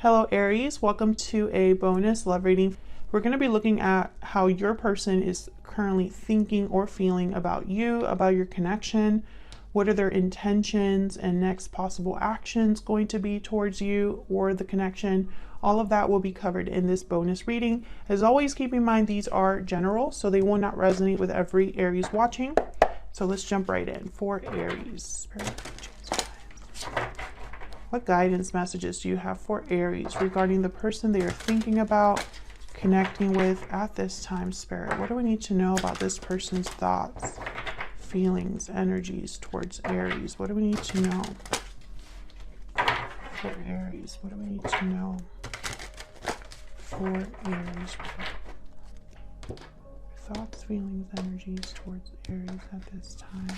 Hello Aries, welcome to a bonus love reading. We're going to be looking at how your person is currently thinking or feeling about you, about your connection. What are their intentions and next possible actions going to be towards you or the connection? All of that will be covered in this bonus reading. As always, keep in mind these are general, so they will not resonate with every Aries watching. So let's jump right in. For Aries. What guidance messages do you have for Aries regarding the person they are thinking about connecting with at this time, Spirit? What do we need to know about this person's thoughts, feelings, energies towards Aries? What do we need to know for Aries? What do we need to know for Aries? Thoughts, feelings, energies towards Aries at this time.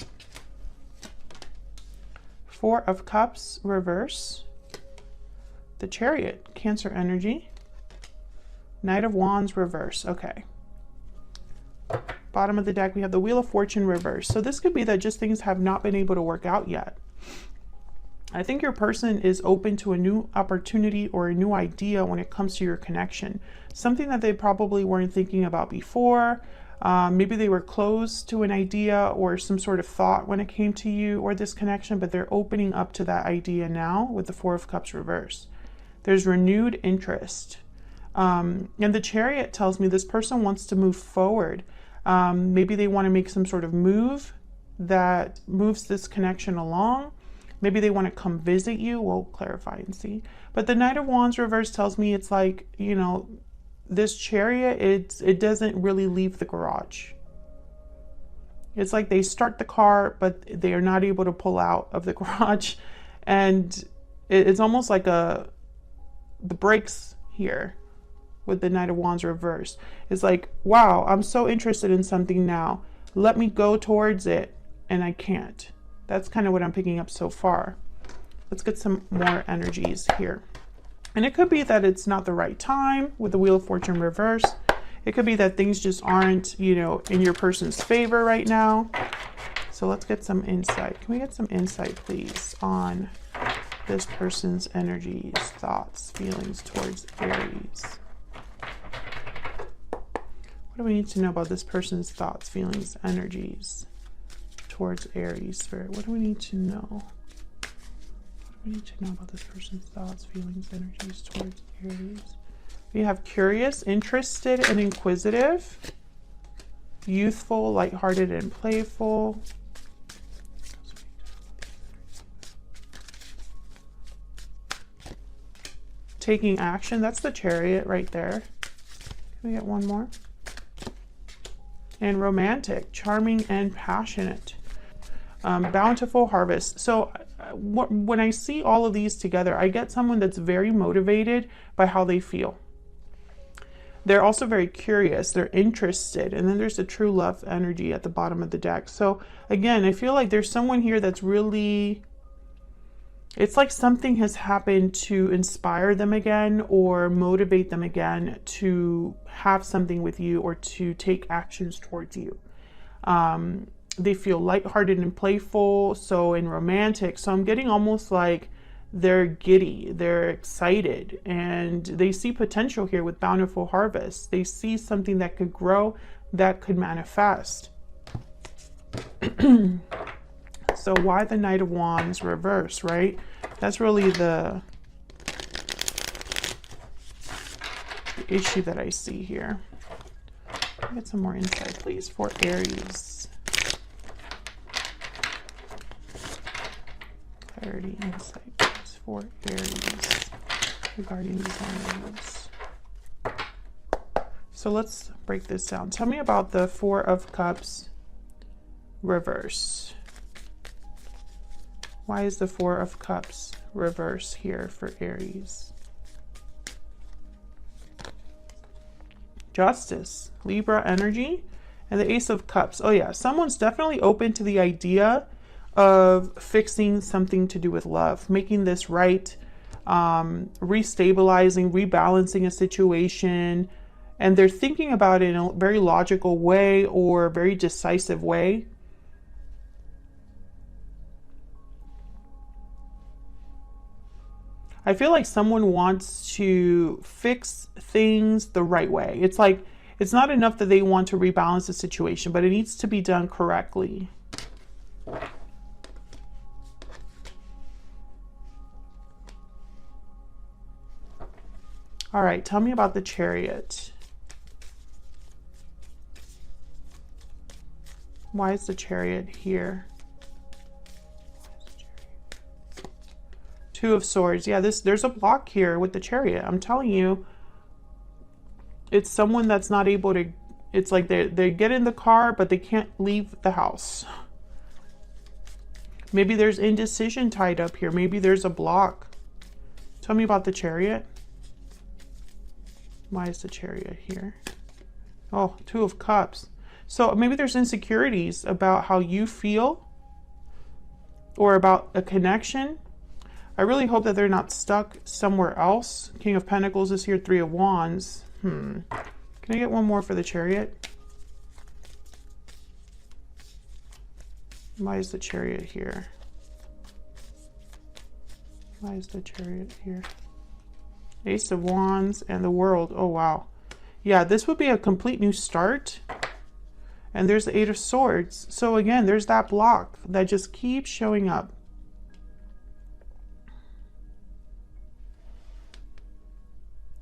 Four of Cups, reverse. The Chariot, Cancer energy. Knight of Wands, reverse. Okay. Bottom of the deck, we have the Wheel of Fortune, reverse. So this could be that just things have not been able to work out yet. I think your person is open to a new opportunity or a new idea when it comes to your connection. Something that they probably weren't thinking about before. Maybe they were close to an idea or some sort of thought when it came to you or this connection, but they're opening up to that idea now with the Four of Cups reverse. There's renewed interest. And the Chariot tells me this person wants to move forward. Maybe they want to make some sort of move that moves this connection along. Maybe they want to come visit you. We'll clarify and see. But the Knight of Wands reverse tells me it's like, you know, this Chariot, it doesn't really leave the garage. It's like they start the car, but they are not able to pull out of the garage. And it's almost like the brakes here with the Knight of Wands reverse. It's like, wow, I'm so interested in something now. Let me go towards it, and I can't. That's kind of what I'm picking up so far. Let's get some more energies here. And it could be that it's not the right time with the Wheel of Fortune reverse. It could be that things just aren't, you know, in your person's favor right now. So let's get some insight. Can we get some insight, please, on this person's energies, thoughts, feelings towards Aries? What do we need to know about this person's thoughts, feelings, energies towards Aries, Spirit? What do we need to know? We need to know about this person's thoughts, feelings, energies towards Aries. We have curious, interested, and inquisitive. Youthful, lighthearted, and playful. Taking action. That's the Chariot right there. Can we get one more? And romantic, charming, and passionate. Bountiful harvest. So when I see all of these together, I get someone that's very motivated by how they feel. They're also very curious, they're interested, and then there's the true love energy at the bottom of the deck. So again, I feel like there's someone here that's really, it's like something has happened to inspire them again or motivate them again to have something with you or to take actions towards you. They feel lighthearted and playful, so in romantic. So I'm getting almost like they're giddy, they're excited, and they see potential here with bountiful harvest. They see something that could grow, that could manifest. So why the Knight of Wands reverse, right? That's really the issue that I see here. Get some more insight, please, for Aries. Clarity, insight, please, for Aries regarding these energies. So let's break this down. Tell me about the Four of Cups reverse. Why is the Four of Cups reverse here for Aries? Justice, Libra energy, and the Ace of Cups. Oh yeah, someone's definitely open to the idea of fixing something to do with love, making this right, restabilizing, rebalancing a situation, and they're thinking about it in a very logical way or very decisive way. I feel like someone wants to fix things the right way. It's like, it's not enough that they want to rebalance the situation, but it needs to be done correctly. All right, tell me about the Chariot. Why is the Chariot here? Two of Swords. Yeah, there's a block here with the Chariot. I'm telling you, it's someone that's not able to, it's like they get in the car, but they can't leave the house. Maybe there's indecision tied up here. Maybe there's a block. Tell me about the Chariot. Why is the Chariot here? Oh, Two of Cups. So maybe there's insecurities about how you feel or about a connection. I really hope that they're not stuck somewhere else. King of Pentacles is here, Three of Wands. Can I get one more for the Chariot? Why is the Chariot here? Why is the Chariot here? Ace of Wands and the World. Oh, wow. Yeah, this would be a complete new start. And there's the Eight of Swords. So again, there's that block that just keeps showing up.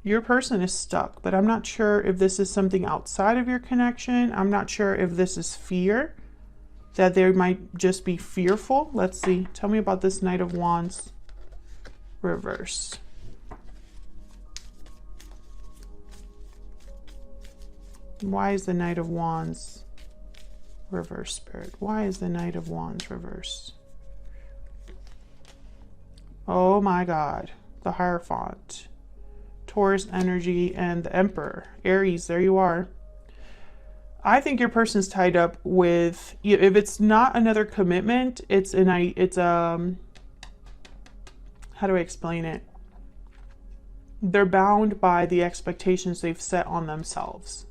Your person is stuck, but I'm not sure if this is something outside of your connection. I'm not sure if this is fear, that they might just be fearful. Let's see. Tell me about this Knight of Wands reverse. Why is the Knight of Wands reverse, Spirit? Why is the Knight of Wands reverse? Oh my God. The Hierophant. Taurus energy and the Emperor. Aries, there you are. I think your person's tied up with, if it's not another commitment, how do I explain it? They're bound by the expectations they've set on themselves.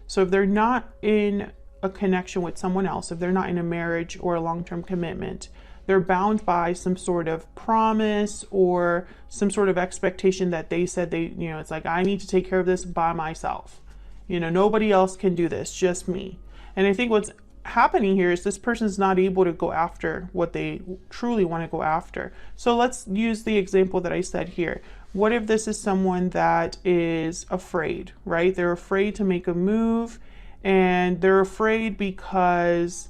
So if they're not in a connection with someone else, if they're not in a marriage or a long-term commitment, they're bound by some sort of promise or some sort of expectation that they said it's like, I need to take care of this by myself. Nobody else can do this, just me. And I think what's happening here is this person's not able to go after what they truly want to go after. So let's use the example that I said here. What if this is someone that is afraid, right? They're afraid to make a move, and they're afraid because,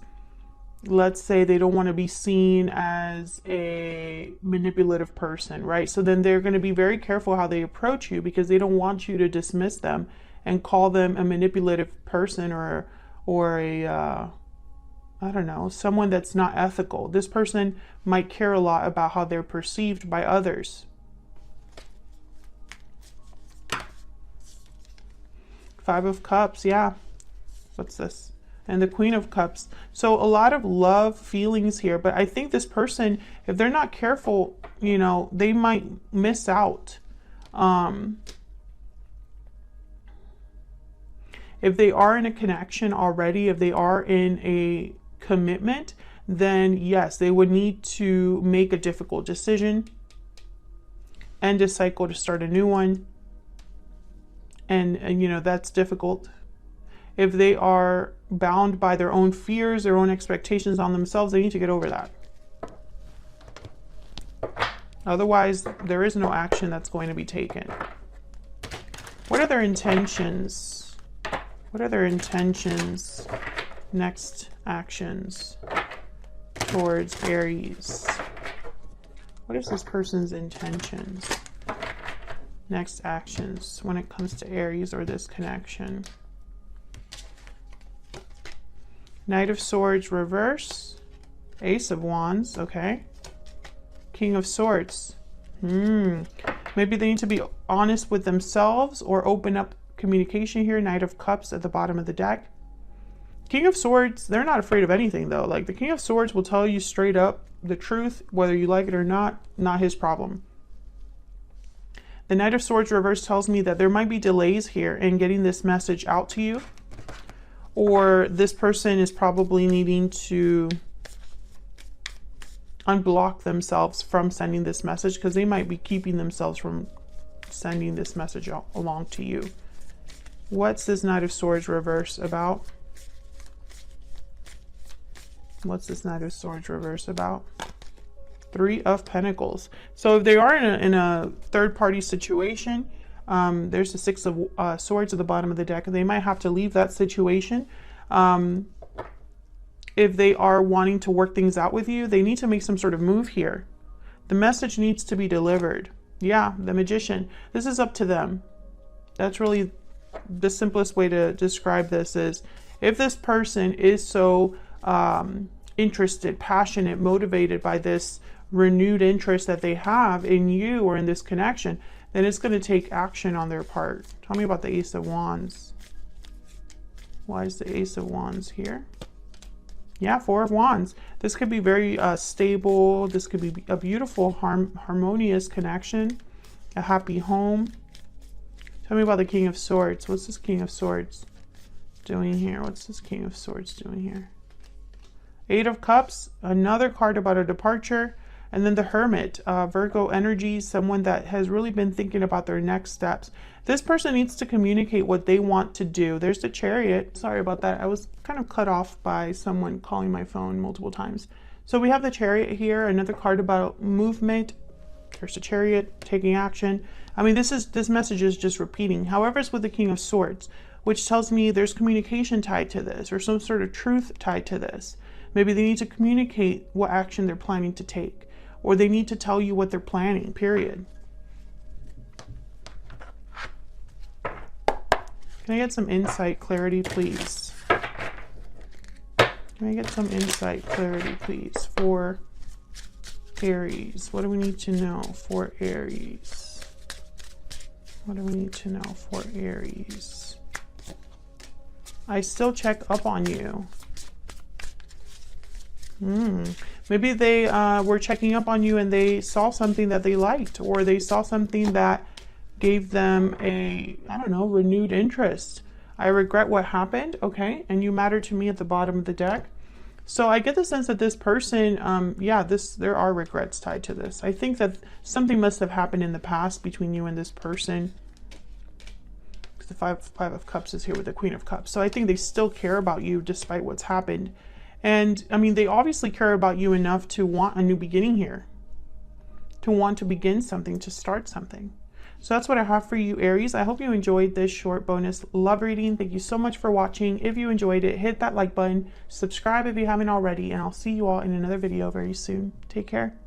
let's say, they don't want to be seen as a manipulative person, right? So then they're going to be very careful how they approach you because they don't want you to dismiss them and call them a manipulative person or a, I don't know, someone that's not ethical. This person might care a lot about how they're perceived by others. Five of Cups, yeah. What's this? And the Queen of Cups. So a lot of love feelings here, but I think this person, if they're not careful, they might miss out. If they are in a connection already, if they are in a commitment, then yes, they would need to make a difficult decision, end a cycle to start a new one. And that's difficult. If they are bound by their own fears, their own expectations on themselves, they need to get over that. Otherwise, there is no action that's going to be taken. What are their intentions? What are their intentions? Next actions towards Aries. What is this person's intentions? Next actions when it comes to Aries or this connection. Knight of Swords reverse. Ace of Wands, okay. King of Swords. Maybe they need to be honest with themselves or open up communication here. Knight of Cups at the bottom of the deck. King of Swords, they're not afraid of anything though. Like the King of Swords will tell you straight up the truth, whether you like it or not his problem. The Knight of Swords reverse tells me that there might be delays here in getting this message out to you, or this person is probably needing to unblock themselves from sending this message, because they might be keeping themselves from sending this message along to you. What's this Knight of Swords reverse about? What's this Knight of Swords reverse about? Three of Pentacles. So if they are in a third-party situation, there's the Six of Swords at the bottom of the deck, and they might have to leave that situation. If they are wanting to work things out with you, they need to make some sort of move here. The message needs to be delivered. Yeah, the Magician. This is up to them. That's really the simplest way to describe this. Is if this person is so interested, passionate, motivated by this renewed interest that they have in you or in this connection, then it's going to take action on their part. Tell me about the Ace of Wands. Why is the Ace of Wands here? Yeah, Four of Wands. This could be very stable. This could be a beautiful, harmonious connection, a happy home. Tell me about the King of Swords. What's this King of Swords doing here? What's this King of Swords doing here? Eight of Cups, another card about a departure. And then the Hermit, Virgo energy, someone that has really been thinking about their next steps. This person needs to communicate what they want to do. There's the Chariot. Sorry about that. I was kind of cut off by someone calling my phone multiple times. So we have the Chariot here, another card about movement. There's the Chariot, taking action. I mean, this message is just repeating. However, it's with the King of Swords, which tells me there's communication tied to this, or some sort of truth tied to this. Maybe they need to communicate what action they're planning to take, or they need to tell you what they're planning, period. Can I get some insight, clarity, please? Can I get some insight, clarity, please, for Aries? What do we need to know for Aries? What do we need to know for Aries? I still check up on you. Maybe they were checking up on you and they saw something that they liked, or they saw something that gave them a, I don't know, renewed interest. I regret what happened, okay? And you matter to me at the bottom of the deck. So I get the sense that this person, yeah, there are regrets tied to this. I think that something must have happened in the past between you and this person. The Five of Cups is here with the Queen of Cups. So I think they still care about you despite what's happened. And I mean, they obviously care about you enough to want a new beginning here, to want to begin something, to start something. So that's what I have for you, Aries. I hope you enjoyed this short bonus love reading. Thank you so much for watching. If you enjoyed it, hit that like button, subscribe if you haven't already, and I'll see you all in another video very soon. Take care.